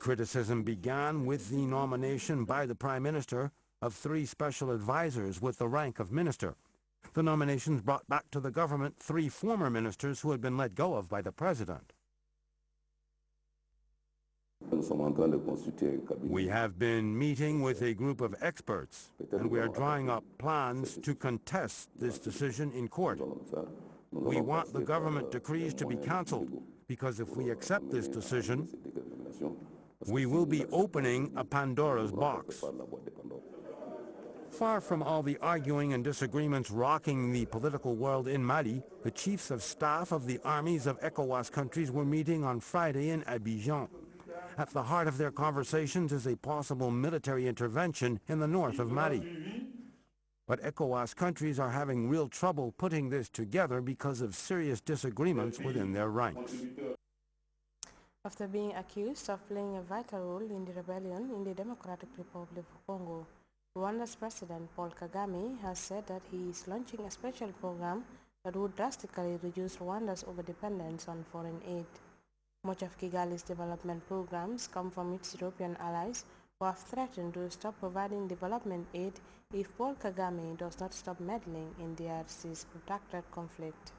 Criticism began with the nomination by the Prime Minister of 3 special advisors with the rank of minister. The nominations brought back to the government 3 former ministers who had been let go of by the President. We have been meeting with a group of experts, and we are drawing up plans to contest this decision in court. We want the government decrees to be cancelled, because if we accept this decision, we will be opening a Pandora's box. Far from all the arguing and disagreements rocking the political world in Mali, the chiefs of staff of the armies of ECOWAS countries were meeting on Friday in Abidjan. At the heart of their conversations is a possible military intervention in the north of Mali. But ECOWAS countries are having real trouble putting this together because of serious disagreements within their ranks. After being accused of playing a vital role in the rebellion in the Democratic Republic of Congo, Rwanda's President Paul Kagame has said that he is launching a special program that would drastically reduce Rwanda's overdependence on foreign aid. Much of Kigali's development programs come from its European allies, who have threatened to stop providing development aid if Paul Kagame does not stop meddling in DRC's protracted conflict.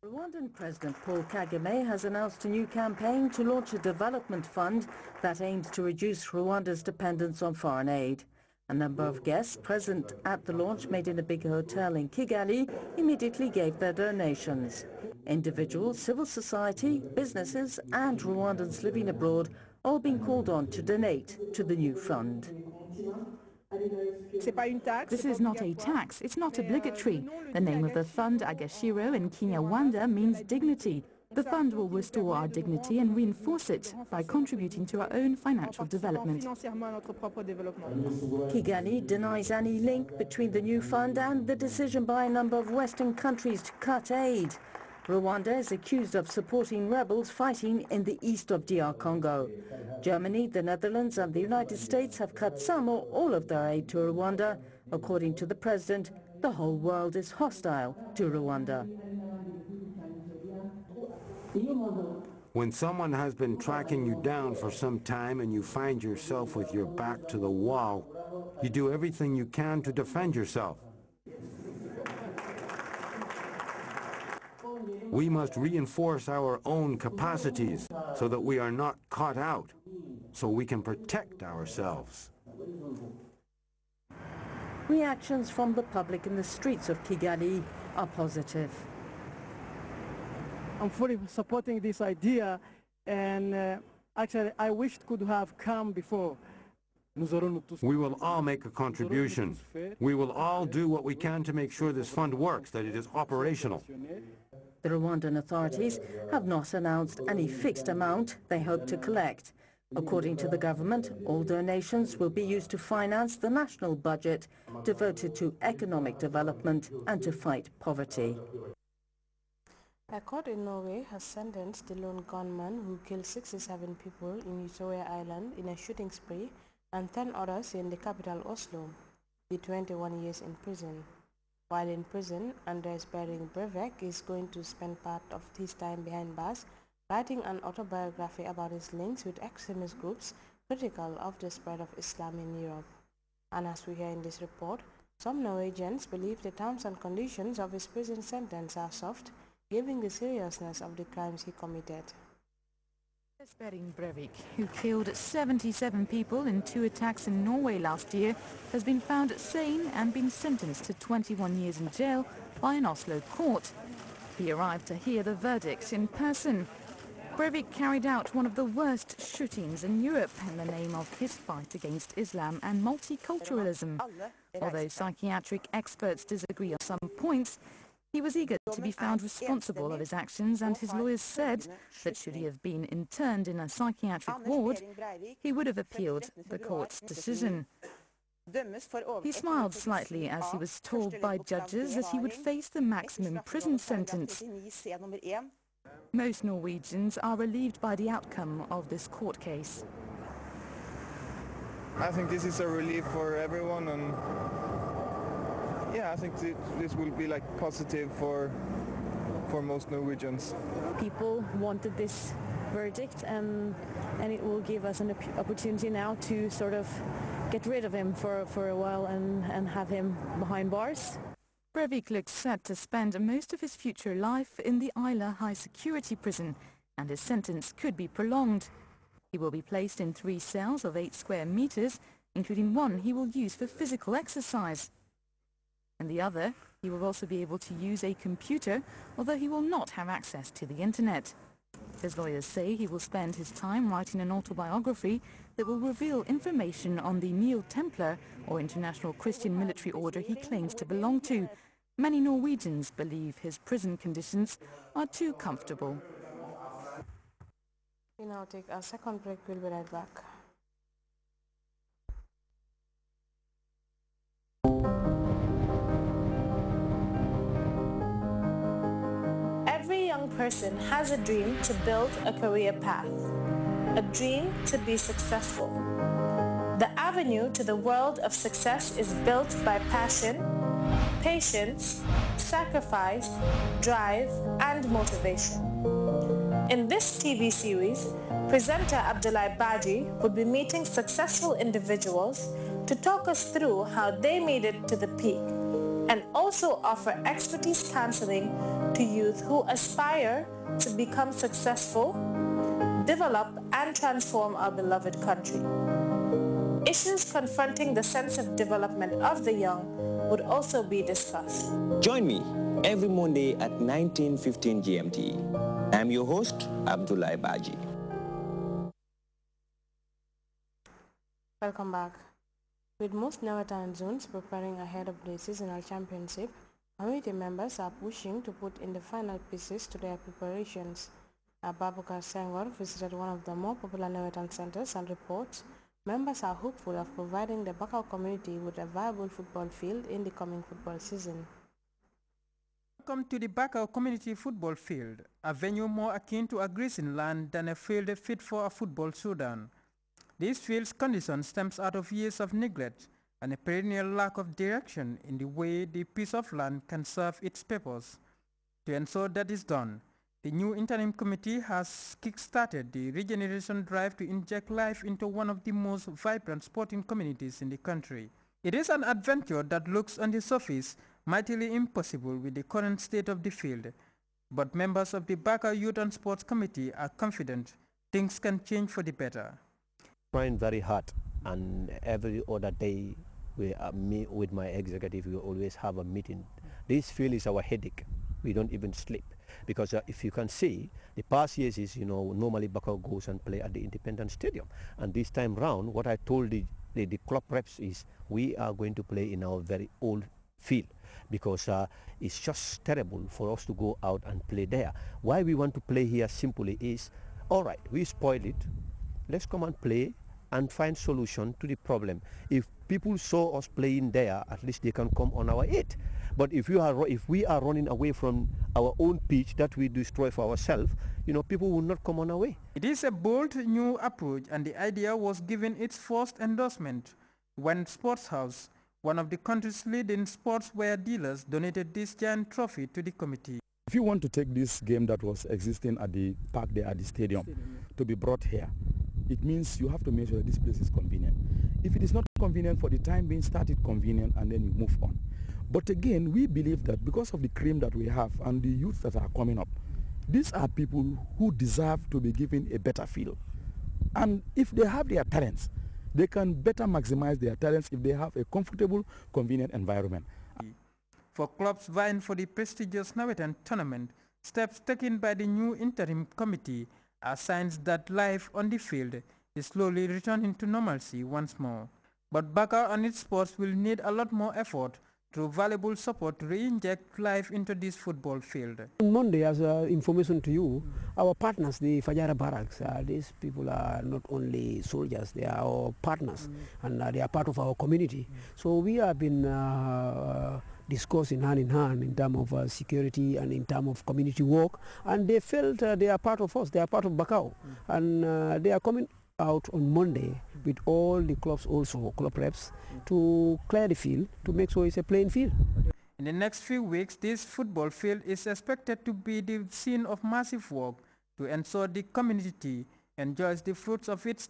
Rwandan President Paul Kagame has announced a new campaign to launch a development fund that aims to reduce Rwanda's dependence on foreign aid. A number of guests present at the launch, made in a big hotel in Kigali, immediately gave their donations. Individuals, civil society, businesses and Rwandans living abroad all being called on to donate to the new fund. This is not a tax, it's not obligatory. The name of the fund, Agashiro in Kinyarwanda, means dignity. The fund will restore our dignity and reinforce it by contributing to our own financial development. Kigali denies any link between the new fund and the decision by a number of Western countries to cut aid. Rwanda is accused of supporting rebels fighting in the east of DR Congo. Germany, the Netherlands and the United States have cut some or all of their aid to Rwanda. According to the president, the whole world is hostile to Rwanda. When someone has been tracking you down for some time and you find yourself with your back to the wall, you do everything you can to defend yourself. We must reinforce our own capacities so that we are not caught out, so we can protect ourselves. Reactions from the public in the streets of Kigali are positive. I'm fully supporting this idea, and actually I wish it could have come before. We will all make a contribution. We will all do what we can to make sure this fund works, that it is operational. The Rwandan authorities have not announced any fixed amount they hope to collect. According to the government, all donations will be used to finance the national budget devoted to economic development and to fight poverty. A court in Norway has sentenced the lone gunman who killed 67 people in Utoya Island in a shooting spree and 10 others in the capital Oslo, to 21 years in prison. While in prison, Anders Behring Breivik is going to spend part of his time behind bars writing an autobiography about his links with extremist groups critical of the spread of Islam in Europe. And as we hear in this report, some Norwegians believe the terms and conditions of his prison sentence are soft, given the seriousness of the crimes he committed. Anders Behring Breivik, who killed 77 people in 2 attacks in Norway last year, has been found sane and been sentenced to 21 years in jail by an Oslo court. He arrived to hear the verdict in person. Breivik carried out one of the worst shootings in Europe in the name of his fight against Islam and multiculturalism. Although psychiatric experts disagree on some points, he was eager to be found responsible of his actions, and his lawyers said that should he have been interned in a psychiatric ward, he would have appealed the court's decision. He smiled slightly as he was told by judges that he would face the maximum prison sentence. Most Norwegians are relieved by the outcome of this court case. I think this is a relief for everyone, and yeah, I think this will be like positive for most Norwegians. People wanted this verdict, and it will give us an opportunity now to sort of get rid of him for a while and have him behind bars. Breivik looks set to spend most of his future life in the Isla high security prison, and his sentence could be prolonged. He will be placed in 3 cells of 8 square meters, including one he will use for physical exercise. In the other, he will also be able to use a computer, although he will not have access to the internet. His lawyers say he will spend his time writing an autobiography that will reveal information on the Neo-Templar, or international Christian military order he claims to belong to. Many Norwegians believe his prison conditions are too comfortable. We now take a second break. We'll be right back. Every young person has a dream to build a career path, a dream to be successful. The avenue to the world of success is built by passion, patience, sacrifice, drive, and motivation. In this TV series, presenter Abdullah Baji would be meeting successful individuals to talk us through how they made it to the peak, and also offer expertise counseling to youth who aspire to become successful, develop, and transform our beloved country. Issues confronting the sense of development of the young would also be discussed. Join me every Monday at 19:15 GMT. I'm your host, Abdullah Baji. Welcome back. With most Newetan zones preparing ahead of the seasonal championship, committee members are pushing to put in the final pieces to their preparations. Ababakar Senghor visited one of the more popular Newetan centers and reports members are hopeful of providing the Bakau community with a viable football field in the coming football season. Welcome to the Bakau Community Football Field, a venue more akin to a grazing land than a field fit for a football showdown. This field's condition stems out of years of neglect and a perennial lack of direction in the way the piece of land can serve its purpose. To ensure that is done, the new interim committee has kick-started the regeneration drive to inject life into one of the most vibrant sporting communities in the country. It is an adventure that looks on the surface mightily impossible with the current state of the field, but members of the Bakau Youth and Sports Committee are confident things can change for the better. Trying very hard, and every other day me with my executive, we always have a meeting. This field is our headache. We don't even sleep because if you can see, the past years is, normally Bakau goes and play at the Independence Stadium, and this time round what I told the club reps is we are going to play in our very old field because it's just terrible for us to go out and play there. Why we want to play here simply is, all right, we spoiled it, let's come and play and find solution to the problem. If people saw us playing there, at least they can come on our aid. But if we are running away from our own pitch that we destroy for ourselves, people will not come on our way. It is a bold new approach, and the idea was given its first endorsement when Sports House, one of the country's leading sportswear dealers, donated this giant trophy to the committee. If you want to take this game that was existing at the park there at the stadium to be brought here, it means you have to make sure that this place is convenient. If it is not convenient for the time being, start it convenient and then you move on. But again, we believe that because of the cream that we have and the youth that are coming up, these are people who deserve to be given a better field. And if they have their talents, they can better maximize their talents if they have a comfortable, convenient environment. For clubs vying for the prestigious Newetan tournament, steps taken by the new interim committee are signs that life on the field is slowly returning to normalcy once more. But Bakau and its sports will need a lot more effort through valuable support to re-inject life into this football field. On Monday, as information to you, our partners, the Fajara Barracks, these people are not only soldiers, they are our partners, and they are part of our community. So we have been discussing hand in hand in terms of security and in terms of community work, and they felt they are part of us, they are part of Bakau, and they are coming out on Monday with all the clubs, also club reps, to clear the field to make sure it's a playing field. In the next few weeks, this football field is expected to be the scene of massive work to ensure the community enjoys the fruits of its